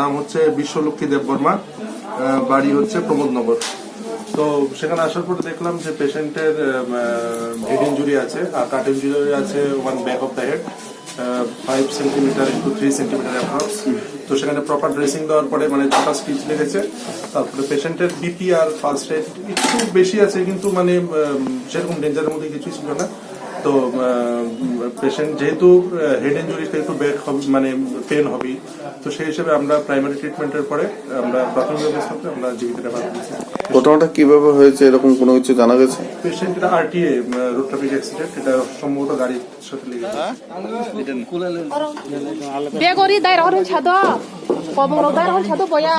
নাম হচ্ছে বিশ্বলক্ষ্মী দেববর্মা, বাড়ি হচ্ছে প্রমোদনগর। তো সেখানে আসার পর দেখলাম যে পেশেন্টের হেড ইঞ্জুরি আছে আর কাট ইঞ্জুরি আছে, one back of the head 5 centimetre into 3 centimetre approx. তো সেখানে প্রপার ড্রেসিং দেওয়ার পরে মানে 6টা স্টিচ লেগেছে। তারপরে পেশেন্টের বিপি আর পালস রেট একটু বেশি আছে, কিন্তু মানে সেরকম ডেঞ্জারের মধ্যে কিছুই ছিল না। তো পেশেন্ট যেহেতু হেড ইঞ্জুরিটা একটু ব্যাক মানে পেন হবে, তো সেই হিসেবে আমরা প্রাইমারি ট্রিটমেন্টের পরে আমরা প্রাথমিক অবস্থাতে আমরা জীবিত রেফার করেছি। ঘটনাটা কিভাবে হয়েছে এরকম কোনো কিছু জানা গেছে? পেশেন্টটা RTA রোড ট্রাফিক অ্যাক্সিডেন্ট, এটা সম্ভবত গাড়ির সাথে লেগেছে। বেগরি দাইর হরন ছাদ কবং দাইর হরন ছাদ বয়া